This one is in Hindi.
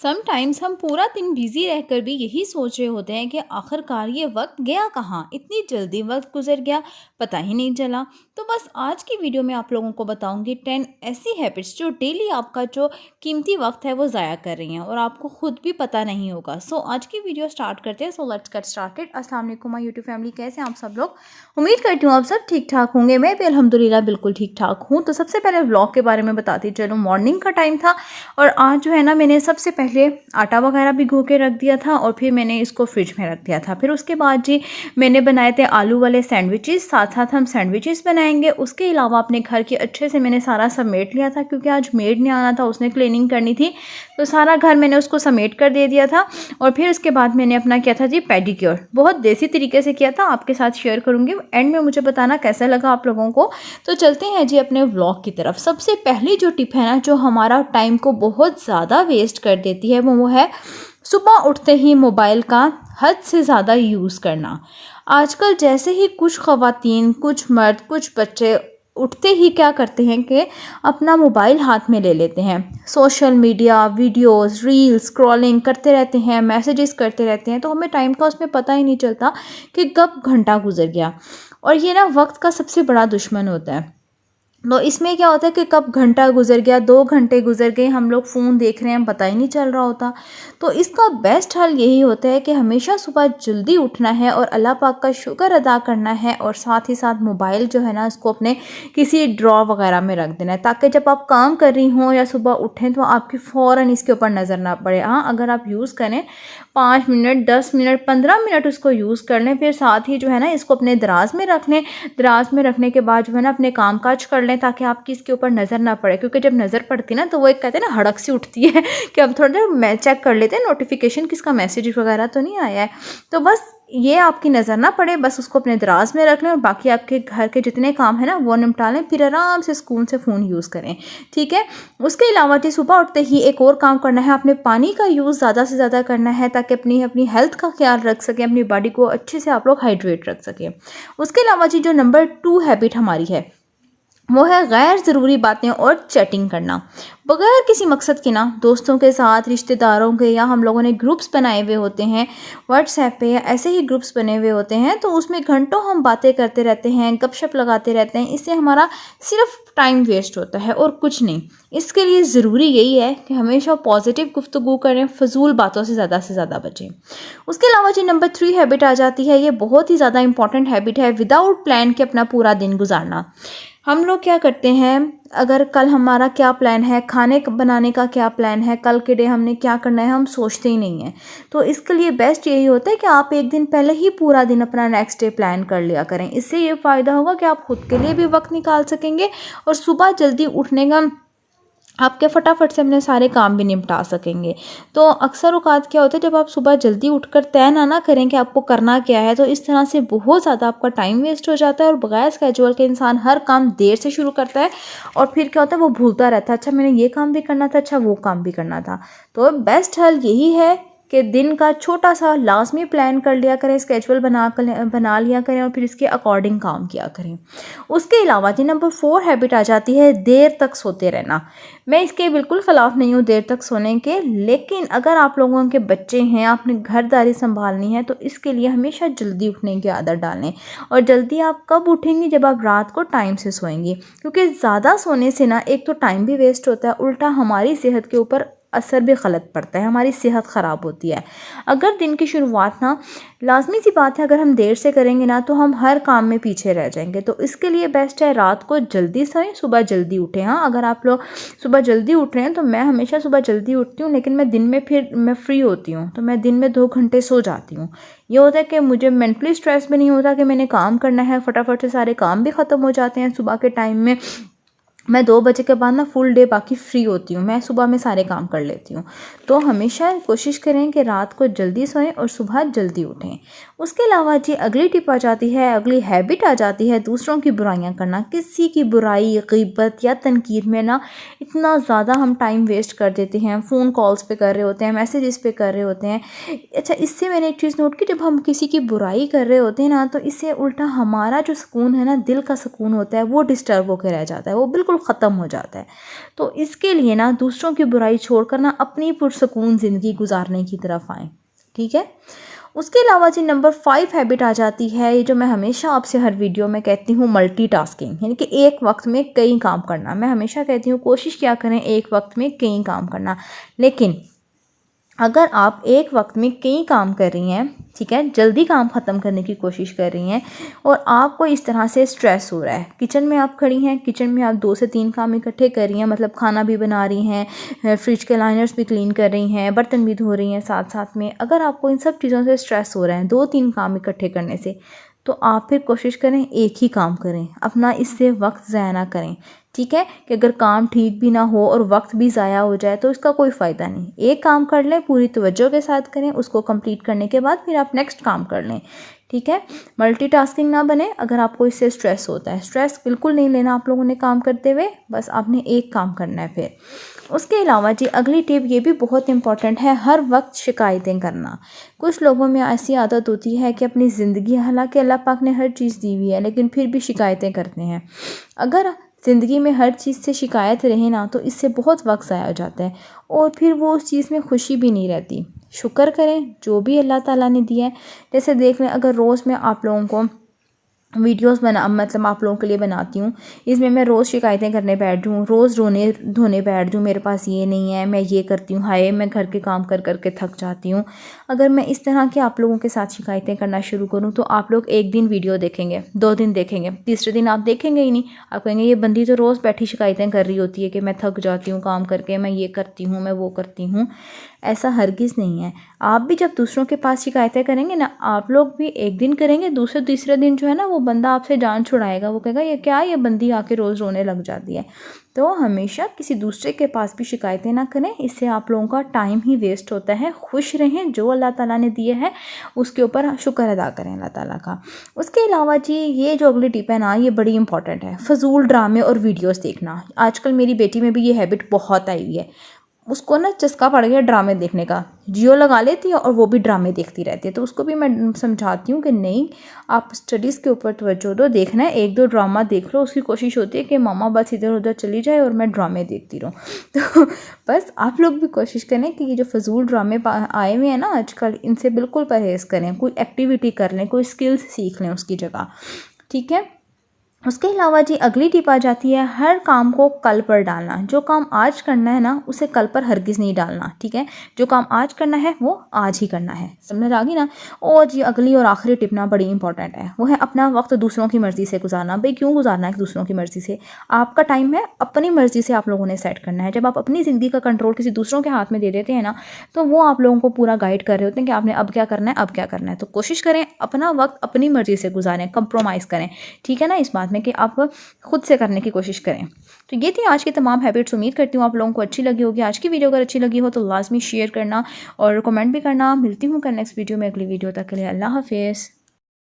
समटाइम्स हम पूरा दिन बिजी रहकर भी यही सोच रहे होते हैं कि आखिरकार ये वक्त गया कहाँ, इतनी जल्दी वक्त गुजर गया, पता ही नहीं चला। तो बस आज की वीडियो में आप लोगों को बताऊंगी 10 ऐसी हैबिट्स जो डेली आपका जो कीमती वक्त है वो ज़ाया कर रही हैं और आपको खुद भी पता नहीं होगा। सो आज की वीडियो स्टार्ट करते हैं। So let's get started. अस्सलाम वालेकुम माय यूट्यूब फैमिली, कैसे हैं आप सब लोग? उम्मीद करती हूँ आप सब ठीक ठाक होंगे। मैं भी अल्हम्दुलिल्लाह बिल्कुल ठीक ठाक हूँ। तो सबसे पहले व्लॉग के बारे में बताती चलूँ। मॉर्निंग का टाइम था और आज जो है ना, मैंने सबसे पहले आटा वगैरह भिगो के रख दिया था और फिर मैंने इसको फ्रिज में रख दिया था। फिर उसके बाद जी मैंने बनाए थे आलू वाले सैंडविचेस, साथ साथ हम सैंडविचेस बनाएंगे। उसके अलावा अपने घर के अच्छे से मैंने सारा समेट लिया था क्योंकि आज मेड नहीं आना था, उसने क्लीनिंग करनी थी। तो सारा घर मैंने उसको समेट कर दे दिया था। और फिर उसके बाद मैंने अपना किया था जी पेडिक्योर, बहुत देसी तरीके से किया था, आपके साथ शेयर करूँगी। एंड में मुझे बताना कैसा लगा आप लोगों को। तो चलते हैं जी अपने व्लॉग की तरफ। सबसे पहली जो टिप है ना, जो हमारा टाइम को बहुत ज़्यादा वेस्ट कर देती है, वो है सुबह उठते ही मोबाइल का हद से ज़्यादा यूज़ करना। आजकल जैसे ही कुछ ख़वातीन, कुछ मर्द, कुछ बच्चे उठते ही क्या करते हैं कि अपना मोबाइल हाथ में ले लेते हैं, social media videos reels scrolling करते रहते हैं, मैसेजेस करते रहते हैं। तो हमें टाइम का उसमें पता ही नहीं चलता कि कब घंटा गुजर गया। और ये ना वक्त का सबसे बड़ा दुश्मन होता है। तो इसमें क्या होता है कि कब घंटा गुजर गया, 2 घंटे गुजर गए, हम लोग फ़ोन देख रहे हैं, पता ही नहीं चल रहा होता। तो इसका बेस्ट हल यही होता है कि हमेशा सुबह जल्दी उठना है और अल्लाह पाक का शुक्र अदा करना है और साथ ही साथ मोबाइल जो है ना, इसको अपने किसी ड्रॉ वगैरह में रख देना है, ताकि जब आप काम कर रही हों या सुबह उठें तो आपकी फ़ौरन इसके ऊपर नज़र ना पड़े। हाँ, अगर आप यूज़ करें 5 मिनट 10 मिनट 15 मिनट उसको यूज़ कर लें, फिर साथ ही जो है ना इसको अपने दराज में रख लें। दराज में रखने के बाद जो है ना अपने काम काज कर लें ताकि आपकी इसके ऊपर नज़र ना पड़े, क्योंकि जब नज़र पड़ती ना तो वो एक कहते हैं ना हड़क सी उठती है कि अब थोड़ा देर मैं चेक कर लेते हैं नोटिफिकेशन, किसका मैसेज वगैरह तो नहीं आया है। तो बस ये आपकी नज़र ना पड़े, बस उसको अपने दराज में रख लें और बाकी आपके घर के जितने काम है ना वो निपटा लें, फिर आराम से सुकून से फ़ोन यूज़ करें। ठीक है। उसके अलावा जी सुबह उठते ही एक और काम करना है, आपने पानी का यूज़ ज़्यादा से ज़्यादा करना है ताकि अपनी हेल्थ का ख्याल रख सकें, अपनी बॉडी को अच्छे से आप लोग हाइड्रेट रख सकें। उसके अलावा जी जो नंबर 2 हैबिट हमारी है वो है गैर ज़रूरी बातें और चैटिंग करना बगैर किसी मकसद के ना, दोस्तों के साथ, रिश्तेदारों के, या हम लोगों ने ग्रुप्स बनाए हुए होते हैं व्हाट्सएप पे या ऐसे ही ग्रुप्स बने हुए होते हैं, तो उसमें घंटों हम बातें करते रहते हैं, गपशप लगाते रहते हैं। इससे हमारा सिर्फ टाइम वेस्ट होता है और कुछ नहीं। इसके लिए ज़रूरी यही है कि हमेशा पॉजिटिव गुफ्तगू करें, फजूल बातों से ज़्यादा बचें। उसके अलावा जो नंबर 3 हैबिट आ जाती है, ये बहुत ही ज़्यादा इंपॉर्टेंट हैबिट है, विदाउट प्लान के अपना पूरा दिन गुजारना। हम लोग क्या करते हैं, अगर कल हमारा क्या प्लान है, खाने बनाने का क्या प्लान है, कल के डे हमने क्या करना है, हम सोचते ही नहीं हैं। तो इसके लिए बेस्ट यही होता है कि आप एक दिन पहले ही पूरा दिन अपना नेक्स्ट डे प्लान कर लिया करें। इससे ये फ़ायदा होगा कि आप खुद के लिए भी वक्त निकाल सकेंगे और सुबह जल्दी उठने का आपके फटाफट से अपने सारे काम भी निपटा सकेंगे। तो अक्सर औकात क्या होता है, जब आप सुबह जल्दी उठकर तय ना करें कि आपको करना क्या है, तो इस तरह से बहुत ज़्यादा आपका टाइम वेस्ट हो जाता है और बगैर स्केजुअल के इंसान हर काम देर से शुरू करता है और फिर क्या होता है, वो भूलता रहता है, अच्छा मैंने ये काम भी करना था, अच्छा वो काम भी करना था। तो बेस्ट हल यही है कि दिन का छोटा सा लाजमी प्लान कर लिया करें, स्केजुअल बना लिया करें और फिर इसके अकॉर्डिंग काम किया करें। उसके अलावा जी नंबर 4 हैबिट आ जाती है देर तक सोते रहना। मैं इसके बिल्कुल ख़िलाफ़ नहीं हूँ देर तक सोने के, लेकिन अगर आप लोगों के बच्चे हैं, आपने घरदारी संभालनी है, तो इसके लिए हमेशा जल्दी उठने की आदत डालें। और जल्दी आप कब उठेंगी, जब आप रात को टाइम से सोएंगी, क्योंकि ज़्यादा सोने से ना एक तो टाइम भी वेस्ट होता है, उल्टा हमारी सेहत के ऊपर असर भी गलत पड़ता है, हमारी सेहत ख़राब होती है। अगर दिन की शुरुआत ना, लाजमी सी बात है, अगर हम देर से करेंगे ना तो हम हर काम में पीछे रह जाएंगे। तो इसके लिए बेस्ट है रात को जल्दी सोएं, सुबह जल्दी उठें। हाँ, अगर आप लोग सुबह जल्दी उठ रहे हैं, तो मैं हमेशा सुबह जल्दी उठती हूँ, लेकिन मैं दिन में फिर मैं फ्री होती हूँ, तो मैं दिन में 2 घंटे सो जाती हूँ। ये होता है कि मुझे मेंटली स्ट्रेस भी नहीं होता कि मैंने काम करना है, फटाफट से सारे काम भी ख़त्म हो जाते हैं सुबह के टाइम में। मैं 2 बजे के बाद ना फुल डे बाकी फ्री होती हूँ, मैं सुबह में सारे काम कर लेती हूँ। तो हमेशा कोशिश करें कि रात को जल्दी सोएं और सुबह जल्दी उठें। उसके अलावा जी अगली टिप आ जाती है, अगली हैबिट आ जाती है दूसरों की बुराइयां करना। किसी की बुराई, ग़ीबत या तनकीद में ना इतना ज़्यादा हम टाइम वेस्ट कर देते हैं, फ़ोन कॉल्स पे कर रहे होते हैं, मैसेजेस पे कर रहे होते हैं। अच्छा, इससे मैंने एक चीज़ नोट की, जब हम किसी की बुराई कर रहे होते हैं ना, तो इससे उल्टा हमारा जो सुकून है ना, दिल का सुकून होता है, वो डिस्टर्ब होकर रह जाता है, वो बिल्कुल बिल्कुल ख़त्म हो जाता है। तो इसके लिए ना दूसरों की बुराई छोड़कर ना अपनी पुरसकून ज़िंदगी गुजारने की तरफ आएँ, ठीक है। उसके अलावा जी नंबर 5 हैबिट आ जाती है, ये जो मैं हमेशा आपसे हर वीडियो में कहती हूँ, मल्टीटास्किंग, यानी कि एक वक्त में कई काम करना। मैं हमेशा कहती हूँ कोशिश क्या करें एक वक्त में कई काम करना, लेकिन अगर आप एक वक्त में कई काम कर रही हैं, ठीक है, जल्दी काम ख़त्म करने की कोशिश कर रही हैं और आपको इस तरह से स्ट्रेस हो रहा है, किचन में आप खड़ी हैं, किचन में आप 2 से 3 काम इकट्ठे कर रही हैं, मतलब खाना भी बना रही हैं, फ्रिज के लाइनर्स भी क्लीन कर रही हैं, बर्तन भी धो रही हैं साथ साथ में, अगर आपको इन सब चीज़ों से स्ट्रेस हो रहा है 2-3 काम इकट्ठे करने से, तो आप फिर कोशिश करें एक ही काम करें, अपना इससे वक्त ज़ाया ना करें, ठीक है। कि अगर काम ठीक भी ना हो और वक्त भी ज़ाया हो जाए तो इसका कोई फ़ायदा नहीं। एक काम कर लें, पूरी तवज्जो के साथ करें, उसको कंप्लीट करने के बाद फिर आप नेक्स्ट काम कर लें, ठीक है। मल्टीटास्किंग ना बने। अगर आपको इससे स्ट्रेस होता है, स्ट्रेस बिल्कुल नहीं लेना आप लोगों ने काम करते हुए, बस आपने एक काम करना है फिर। उसके अलावा जी अगली टिप ये भी बहुत इंपॉर्टेंट है, हर वक्त शिकायतें करना। कुछ लोगों में ऐसी आदत होती है कि अपनी ज़िंदगी, हालांकि अल्लाह पाक ने हर चीज़ दी हुई है, लेकिन फिर भी शिकायतें करते हैं। अगर ज़िंदगी में हर चीज़ से शिकायत रहे ना तो इससे बहुत वक्त ज़ाया हो जाता है और फिर वो उस चीज़ में खुशी भी नहीं रहती। शुक्र करें जो भी अल्लाह ताला ने दिया है। जैसे देख लें, अगर रोज़ मैं आप लोगों को वीडियोस बना, मतलब आप लोगों के लिए बनाती हूँ, इसमें मैं रोज़ शिकायतें करने बैठ जाऊँ, रोज़ रोने धोने बैठ जाऊँ, मेरे पास ये नहीं है, मैं ये करती हूँ, हाय मैं घर के काम कर कर के थक जाती हूँ। अगर मैं इस तरह के आप लोगों के साथ शिकायतें करना शुरू करूँ तो आप लोग एक दिन वीडियो देखेंगे, 2 दिन देखेंगे, तीसरे दिन आप देखेंगे ही नहीं। आप कहेंगे ये बंदी तो रोज़ बैठी शिकायतें कर रही होती है कि मैं थक जाती हूँ काम करके, मैं ये करती हूँ, मैं वो करती हूँ। ऐसा हरगिज़ नहीं है। आप भी जब दूसरों के पास शिकायतें करेंगे ना, आप लोग भी एक दिन करेंगे, दूसरे तीसरे दिन जो है ना वो बंदा आपसे जान छुड़ाएगा, वो कहेगा ये क्या, ये बंदी आके रोज़ रोने लग जाती है। तो हमेशा किसी दूसरे के पास भी शिकायतें ना करें, इससे आप लोगों का टाइम ही वेस्ट होता है। खुश रहें, जो अल्लाह ताला ने दिए है उसके ऊपर शुक्र अदा करें अल्लाह ताला का। उसके अलावा जी ये जो अगली टिप है ना, ये बड़ी इंपॉर्टेंट है, फजूल ड्रामे और वीडियोस देखना। आजकल मेरी बेटी में भी ये हैबिट बहुत आई हुई है, उसको ना चस्का पड़ गया ड्रामे देखने का, जियो लगा लेती है और वो भी ड्रामे देखती रहती है। तो उसको भी मैं समझाती हूँ कि नहीं, आप स्टडीज़ के ऊपर तवज्जो दो, देखना है 1-2 ड्रामा देख लो। उसकी कोशिश होती है कि मामा बस इधर उधर चली जाए और मैं ड्रामे देखती रहूँ। तो बस आप लोग भी कोशिश करें कि ये जो फजूल ड्रामे आए हुए हैं ना आजकल, इनसे बिल्कुल परहेज़ करें, कोई एक्टिविटी कर लें, कोई स्किल्स सीख लें उसकी जगह, ठीक है। उसके अलावा जी अगली टिप आ जाती है, हर काम को कल पर डालना। जो काम आज करना है ना उसे कल पर हरगिज़ नहीं डालना, ठीक है। जो काम आज करना है वो आज ही करना है, समझ आ गई ना। और जी अगली और आखिरी टिप ना बड़ी इंपॉर्टेंट है, वो है अपना वक्त दूसरों की मर्ज़ी से गुजारना। भाई क्यों गुजारना है दूसरों की मर्ज़ी से? आपका टाइम है, अपनी मर्ज़ी से आप लोगों ने सेट करना है। जब आप अपनी ज़िंदगी का कंट्रोल किसी दूसरों के हाथ में दे देते हैं ना, तो वो आप लोगों को पूरा गाइड कर रहे होते हैं कि आपने अब क्या करना है, अब क्या करना है। तो कोशिश करें अपना वक्त अपनी मर्ज़ी से गुजारें, कंप्रोमाइज़ करें, ठीक है ना, इस बात में कि आप खुद से करने की कोशिश करें। तो ये थी आज की तमाम हैबिट्स। उम्मीद करती हूँ आप लोगों को अच्छी लगी होगी। आज की वीडियो अगर अच्छी लगी हो तो लाजमी शेयर करना और कमेंट भी करना। मिलती हूँ कल नेक्स्ट वीडियो में, अगली वीडियो तक के लिए अल्लाह हाफिज़।